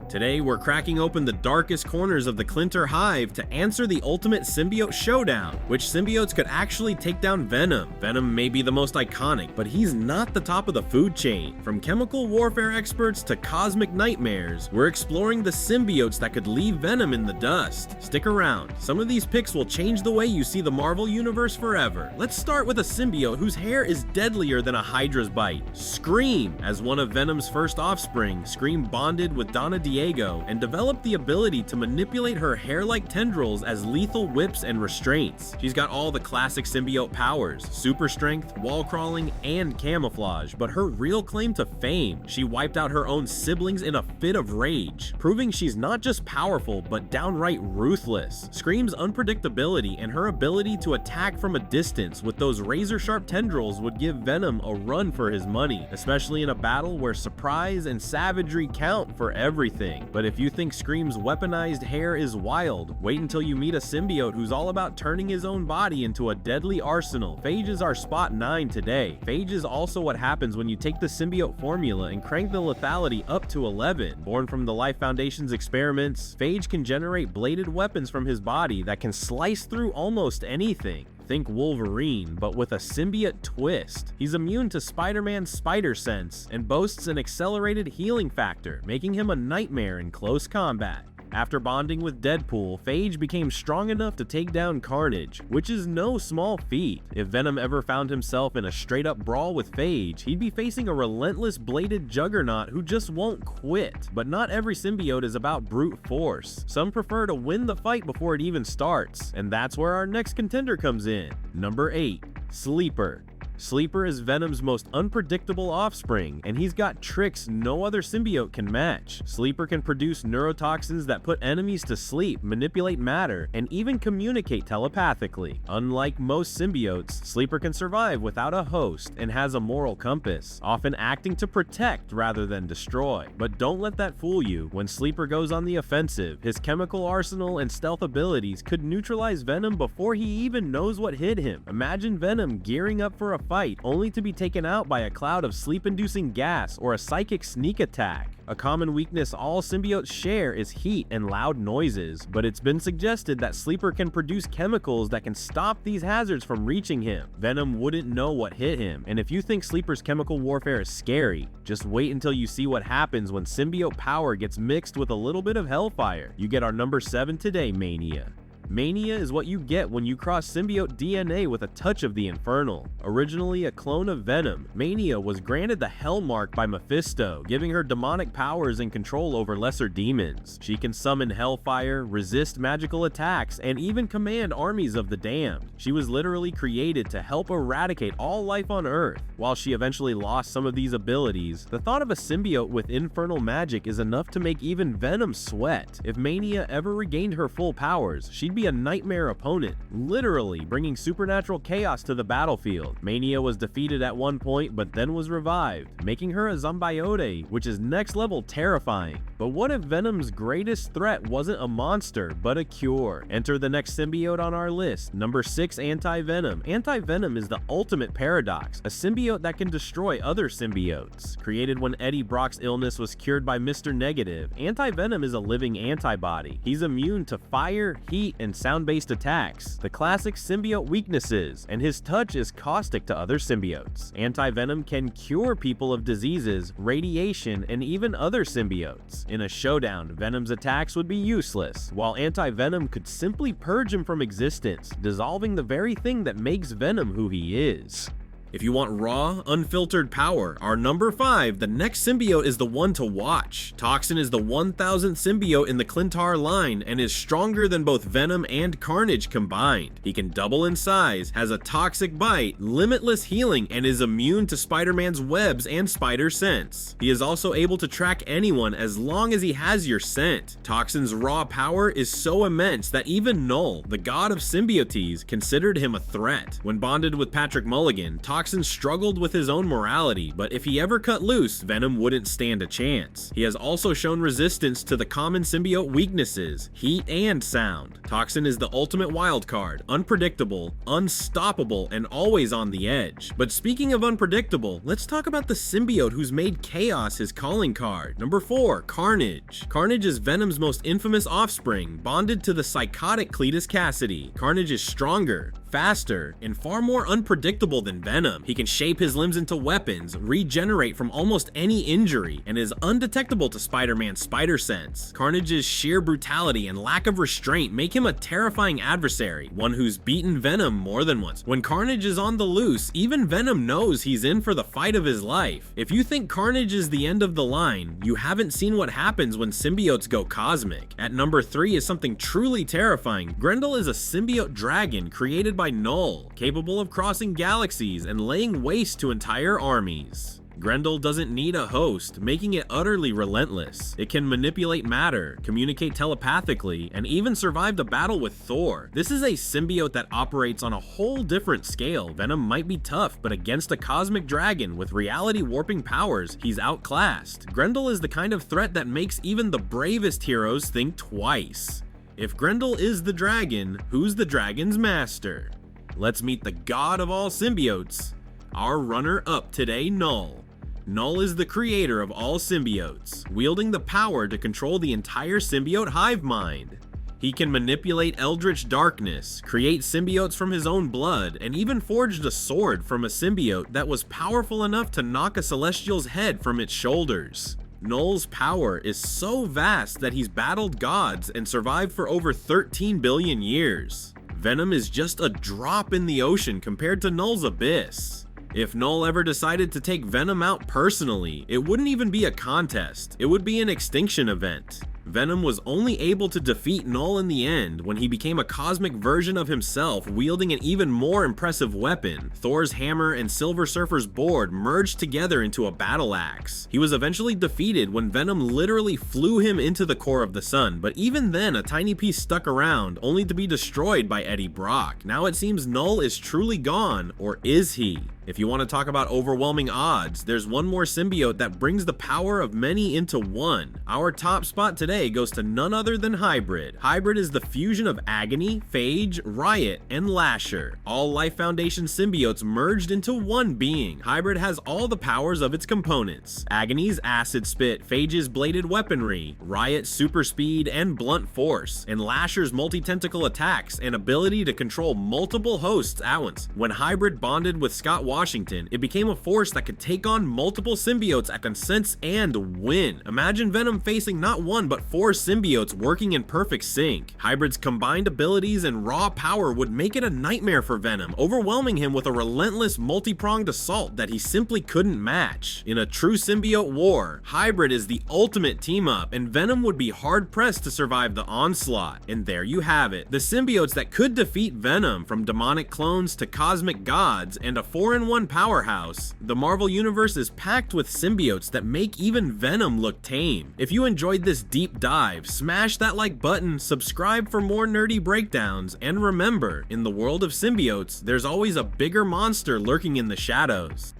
Today, we're cracking open the darkest corners of the Clintar hive to answer the ultimate symbiote showdown. Which symbiotes could actually take down Venom? Venom may be the most iconic, but he's not the top of the food chain. From chemical warfare experts to cosmic nightmares, we're exploring the symbiotes that could leave Venom in the dust. Stick around. Some of these picks will change the way you see the Marvel Universe forever. Let's start with a symbiote whose hair is deadlier than a Hydra's bite. Scream! As one of Venom's first offspring, Scream bonded with Donna Diego and developed the ability to manipulate her hair-like tendrils as lethal whips and restraints. She's got all the classic symbiote powers: super strength, wall crawling, and camouflage, but her real claim to fame: she wiped out her own siblings in a fit of rage, proving she's not just powerful, but downright ruthless. Scream's unpredictability and her ability to attack from a distance with those razor-sharp tendrils would give Venom a run for his money, especially in a battle where surprise and savagery count for everything. But if you think Scream's weaponized hair is wild, wait until you meet a symbiote who's all about turning his own body into a deadly arsenal. Phage is our spot 9 today. Phage is also what happens when you take the symbiote formula and crank the lethality up to 11. Born from the Life Foundation's experiments, Phage can generate bladed weapons from his body that can slice through almost anything. Think Wolverine, but with a symbiote twist. He's immune to Spider-Man's spider sense and boasts an accelerated healing factor, making him a nightmare in close combat. After bonding with Deadpool, Phage became strong enough to take down Carnage, which is no small feat. If Venom ever found himself in a straight-up brawl with Phage, he'd be facing a relentless bladed juggernaut who just won't quit. But not every symbiote is about brute force. Some prefer to win the fight before it even starts, and that's where our next contender comes in. Number 8. Sleeper. Sleeper is Venom's most unpredictable offspring, and he's got tricks no other symbiote can match. Sleeper can produce neurotoxins that put enemies to sleep, manipulate matter, and even communicate telepathically. Unlike most symbiotes, Sleeper can survive without a host and has a moral compass, often acting to protect rather than destroy. But don't let that fool you. When Sleeper goes on the offensive, his chemical arsenal and stealth abilities could neutralize Venom before he even knows what hit him. Imagine Venom gearing up for a fight only to be taken out by a cloud of sleep-inducing gas or a psychic sneak attack. A common weakness all symbiotes share is heat and loud noises, but it's been suggested that Sleeper can produce chemicals that can stop these hazards from reaching him. Venom wouldn't know what hit him, and if you think Sleeper's chemical warfare is scary, just wait until you see what happens when symbiote power gets mixed with a little bit of hellfire. You get our number 7 today, Mania. Mania is what you get when you cross symbiote DNA with a touch of the infernal. Originally a clone of Venom, Mania was granted the Hell Mark by Mephisto, giving her demonic powers and control over lesser demons. She can summon hellfire, resist magical attacks, and even command armies of the damned. She was literally created to help eradicate all life on Earth. While she eventually lost some of these abilities, the thought of a symbiote with infernal magic is enough to make even Venom sweat. If Mania ever regained her full powers, she'd be a nightmare opponent, literally bringing supernatural chaos to the battlefield. Mania was defeated at one point, but then was revived, making her a Symbiote, which is next level terrifying. But what if Venom's greatest threat wasn't a monster, but a cure? Enter the next symbiote on our list, number 6, Anti-Venom. Anti-Venom is the ultimate paradox, a symbiote that can destroy other symbiotes. Created when Eddie Brock's illness was cured by Mr. Negative, Anti-Venom is a living antibody. He's immune to fire, heat, and sound-based attacks, the classic symbiote weaknesses, and his touch is caustic to other symbiotes. Anti-Venom can cure people of diseases, radiation, and even other symbiotes. In a showdown, Venom's attacks would be useless, while Anti-Venom could simply purge him from existence, dissolving the very thing that makes Venom who he is. If you want raw, unfiltered power, our number 5, the next symbiote is the one to watch. Toxin is the 1000th symbiote in the Clintar line and is stronger than both Venom and Carnage combined. He can double in size, has a toxic bite, limitless healing, and is immune to Spider-Man's webs and spider sense. He is also able to track anyone as long as he has your scent. Toxin's raw power is so immense that even Knull, the god of symbiotes, considered him a threat. When bonded with Patrick Mulligan, Toxin struggled with his own morality, but if he ever cut loose, Venom wouldn't stand a chance. He has also shown resistance to the common symbiote weaknesses, heat and sound. Toxin is the ultimate wild card, unpredictable, unstoppable, and always on the edge. But speaking of unpredictable, let's talk about the symbiote who's made chaos his calling card. Number 4, Carnage. Carnage is Venom's most infamous offspring, bonded to the psychotic Cletus Cassidy. Carnage is stronger, faster, and far more unpredictable than Venom. He can shape his limbs into weapons, regenerate from almost any injury, and is undetectable to Spider-Man's spider sense. Carnage's sheer brutality and lack of restraint make him a terrifying adversary, one who's beaten Venom more than once. When Carnage is on the loose, even Venom knows he's in for the fight of his life. If you think Carnage is the end of the line, you haven't seen what happens when symbiotes go cosmic. At number 3 is something truly terrifying. Grendel is a symbiote dragon created by Knull, capable of crossing galaxies and laying waste to entire armies. Grendel doesn't need a host, making it utterly relentless. It can manipulate matter, communicate telepathically, and even survived a battle with Thor. This is a symbiote that operates on a whole different scale. Venom might be tough, but against a cosmic dragon with reality warping powers, he's outclassed. Grendel is the kind of threat that makes even the bravest heroes think twice. If Grendel is the dragon, who's the dragon's master? Let's meet the god of all symbiotes, our runner-up today, Knull. Knull is the creator of all symbiotes, wielding the power to control the entire symbiote hive mind. He can manipulate eldritch darkness, create symbiotes from his own blood, and even forged a sword from a symbiote that was powerful enough to knock a Celestial's head from its shoulders. Knull's power is so vast that he's battled gods and survived for over 13 billion years. Venom is just a drop in the ocean compared to Knull's abyss. If Knull ever decided to take Venom out personally, it wouldn't even be a contest, it would be an extinction event. Venom was only able to defeat Knull in the end when he became a cosmic version of himself, wielding an even more impressive weapon. Thor's hammer and Silver Surfer's board merged together into a battle axe. He was eventually defeated when Venom literally flew him into the core of the sun, but even then a tiny piece stuck around, only to be destroyed by Eddie Brock. Now it seems Knull is truly gone, or is he? If you want to talk about overwhelming odds, there's one more symbiote that brings the power of many into one. Our top spot today goes to none other than Hybrid. Hybrid is the fusion of Agony, Phage, Riot, and Lasher. All Life Foundation symbiotes merged into one being. Hybrid has all the powers of its components: Agony's acid spit, Phage's bladed weaponry, Riot's super speed and blunt force, and Lasher's multi-tentacle attacks and ability to control multiple hosts at once. When Hybrid bonded with Scott Washington, it became a force that could take on multiple symbiotes at consents and win. Imagine Venom facing not one but 4 symbiotes working in perfect sync. Hybrid's combined abilities and raw power would make it a nightmare for Venom, overwhelming him with a relentless multi-pronged assault that he simply couldn't match. In a true symbiote war, Hybrid is the ultimate team-up, and Venom would be hard-pressed to survive the onslaught. And there you have it, the symbiotes that could defeat Venom, from demonic clones to cosmic gods, and a 4-in-1 powerhouse. The Marvel Universe is packed with symbiotes that make even Venom look tame. If you enjoyed this deep dive, smash that like button, subscribe for more nerdy breakdowns, and remember, in the world of symbiotes, there's always a bigger monster lurking in the shadows.